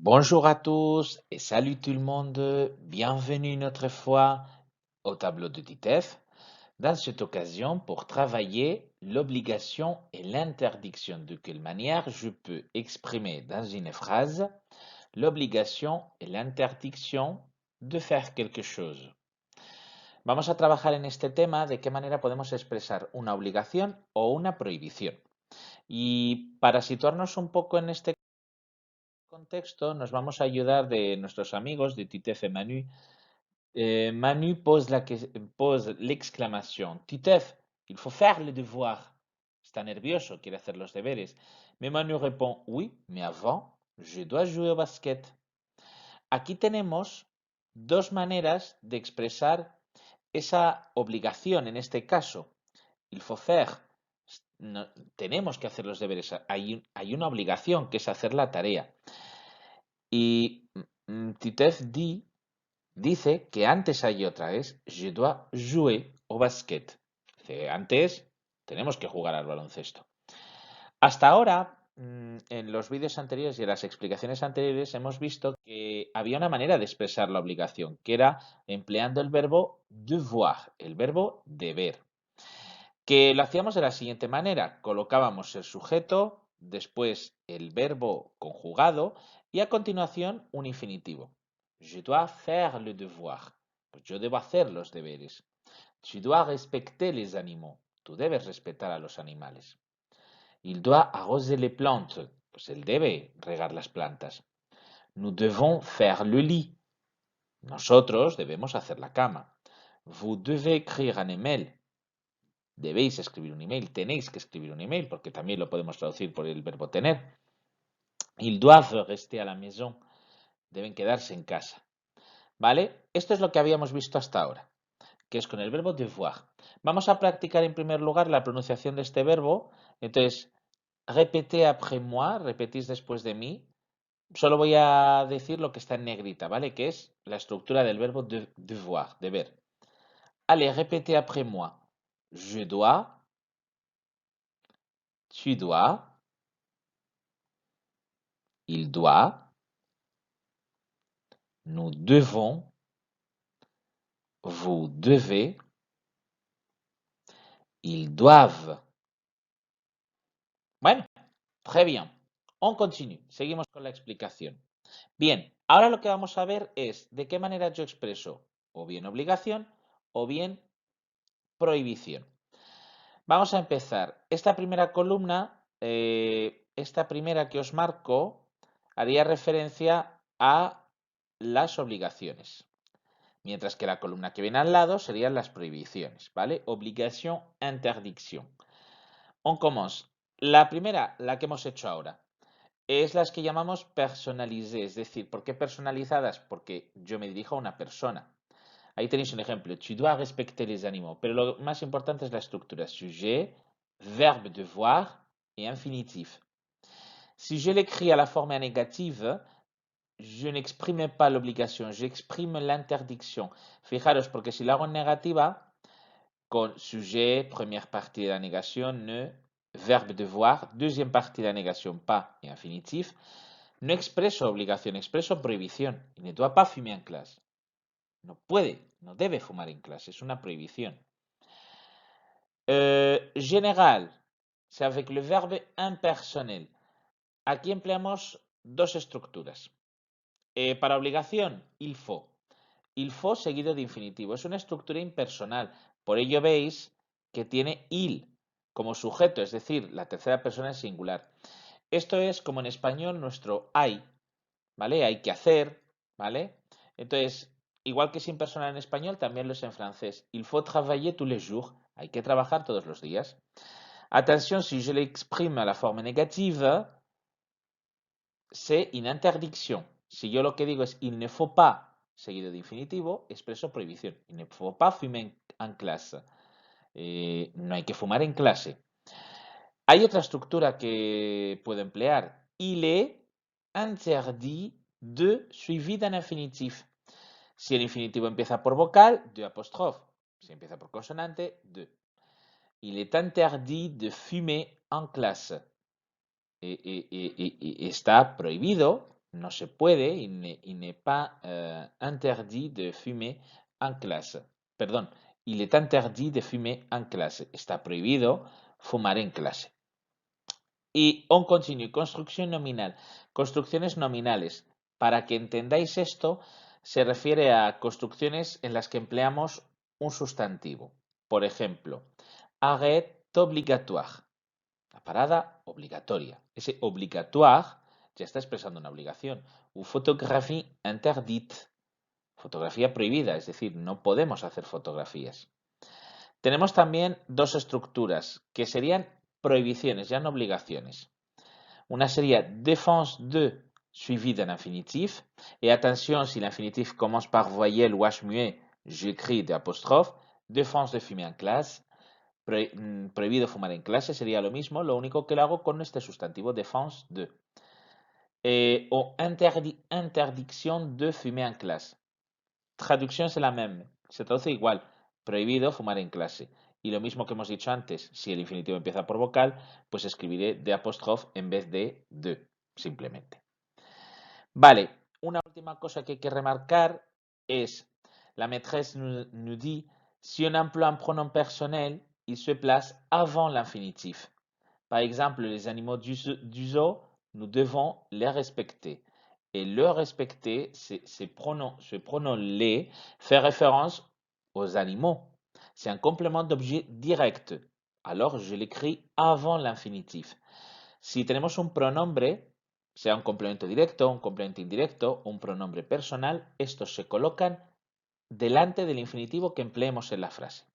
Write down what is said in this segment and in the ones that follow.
Bonjour à tous et salut tout le monde. Bienvenue une autre fois au tableau de Titeuf. Dans cette occasion, pour travailler l'obligation et l'interdiction, de quelle manière je peux exprimer dans une phrase l'obligation et l'interdiction de faire quelque chose. Vamos a trabajar en este tema de qué manera podemos expresar una obligación o una prohibición. Y para situarnos un poco en este contexto, nos vamos a ayudar de nuestros amigos de Titeuf et Manu. Manu pose l'exclamation Titeuf, il faut faire le devoir. Está nervioso, quiere hacer los deberes. Mais Manu répond oui, mais avant, je dois jouer au basket. Aquí tenemos dos maneras de expresar esa obligación en este caso. Il faut faire. No, tenemos que hacer los deberes. Hay una obligación que es hacer la tarea. Y Titeuf dice que antes hay otra, es je dois jouer au basket. Dice, antes tenemos que jugar al baloncesto. Hasta ahora, en los vídeos anteriores y en las explicaciones anteriores, hemos visto que había una manera de expresar la obligación, que era empleando el verbo devoir, el verbo deber. Que lo hacíamos de la siguiente manera, colocábamos el sujeto, después el verbo conjugado y a continuación un infinitivo. Je dois faire le devoir. Pues yo debo hacer los deberes. Tu dois respecter les animaux. Tú debes respetar a los animales. Il doit arroser les plantes. Pues él debe regar las plantas. Nous devons faire le lit. Nosotros debemos hacer la cama. Vous devez écrire un email. Debéis escribir un email, tenéis que escribir un email, porque también lo podemos traducir por el verbo tener. Ils doivent rester à la maison. Deben quedarse en casa. ¿Vale? Esto es lo que habíamos visto hasta ahora, que es con el verbo devoir. Vamos a practicar en primer lugar la pronunciación de este verbo. Entonces, répétez après moi, repetís después de mí. Solo voy a decir lo que está en negrita, ¿vale? Que es la estructura del verbo devoir, deber. Allez, répétez après moi. Je dois, tu dois, il doit, nous devons, vous devez, ils doivent. Bueno, très bien. On continue. Seguimos con la explicación. Bien, ahora lo que vamos a ver es de qué manera yo expreso o bien obligación o bien prohibición. Vamos a empezar. Esta primera columna, esta primera que os marco, haría referencia a las obligaciones. Mientras que la columna que viene al lado serían las prohibiciones, ¿vale? Obligación, interdicción. On commence. La primera, la que hemos hecho ahora, es las que llamamos personalisées, es decir, ¿por qué personalizadas? Porque yo me dirijo a una persona. Ahí tenéis un ejemplo. Tu dois respecter les animaux. Pero lo más importante es la estructura. Sujet, verbe devoir et infinitif. Si je l'écris à la forme négative, je n'exprime pas l'obligation, j'exprime l'interdiction. Fijaros, porque si lo hago en negativa, con sujet, première partie de la négation, ne, verbe devoir, deuxième partie de la négation, pas et infinitif, no expreso obligación, expreso prohibición. Il ne doit pas fumer en clase. No puede, no debe fumar en clase, es una prohibición. Général, c'est avec le verbe impersonnel. Aquí empleamos dos estructuras. Para obligación, il faut. Il faut seguido de infinitivo. Es una estructura impersonal. Por ello veis que tiene il como sujeto, es decir, la tercera persona es singular. Esto es como en español nuestro hay, ¿vale? Hay que hacer, ¿vale? Entonces, igual que es impersonal en español, también lo es en francés. Il faut travailler tous les jours. Hay que trabajar todos los días. Attention, si je l'exprime à la forme négative, c'est une interdiction. Si yo lo que digo es il ne faut pas, seguido de infinitivo, expreso prohibición. Il ne faut pas fumer en clase. No hay que fumar en clase. Hay otra estructura que puedo emplear. Il est interdit de suivi d'un infinitif. Si el infinitivo empieza por vocal, de apóstrofe. Si empieza por consonante, de. Il est interdit de fumer en clase. Está prohibido No se puede, il n'est pas interdit de fumer en clase. Perdón, il est interdit de fumer en clase. Está prohibido fumar en clase. Y on continue, construcción nominal. Construcciones nominales. Para que entendáis esto, se refiere a construcciones en las que empleamos un sustantivo. Por ejemplo, arrêt obligatoire. La parada obligatoria. Ese obligatoire ya está expresando una obligación. Ou photographie interdite. Fotografía prohibida, es decir, no podemos hacer fotografías. Tenemos también dos estructuras que serían prohibiciones, ya no obligaciones. Una sería défense de suivi d'un infinitif. Et attention, si l'infinitif commence par voyelle ou h muet, j'écris des apostrophes. Défense de fumer en clase. Prohibido fumar en clase sería lo mismo, lo único que lo hago con este sustantivo défense de. O interdiction de fumer en clase. Traducción es la même, se traduce igual, prohibido fumar en clase. Y lo mismo que hemos dicho antes, si el infinitivo empieza por vocal, pues escribiré de apóstrofe en vez de, simplemente. Vale, una última cosa que hay que remarcar es, la maîtresse nous dit, si on emploie un pronom personnel, il se place avant l'infinitif. Par exemple, les animaux du zoo, nous devons les respecter. Et le respecter, ce pronom les fait référence aux animaux. C'est un complément d'objet direct. Alors, je l'écris avant l'infinitif. Si tenemos un pronombre, sea un complemento directo, un complemento indirecto, un pronombre personal, estos se colocan delante del infinitivo que empleemos en la frase.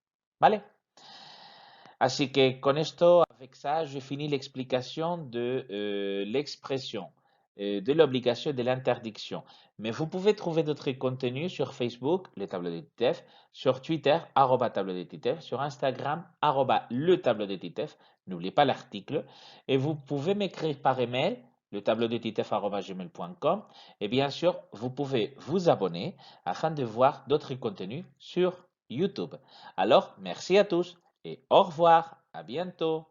¿Vale? Así que con esto, avec ça, je finis l'explication de l'expression, de l'obligation et de l'interdiction. Mais vous pouvez trouver d'autres contenus sur Facebook, le tableau de TITEF, sur Twitter, tableau de TITEF, sur Instagram, le tableau de TITEF. N'oubliez pas l'article. Et vous pouvez m'écrire par email, le tableau de TITEF@gmail.com. Et bien sûr, vous pouvez vous abonner afin de voir d'autres contenus sur YouTube. Alors, merci à tous. Et au revoir, à bientôt.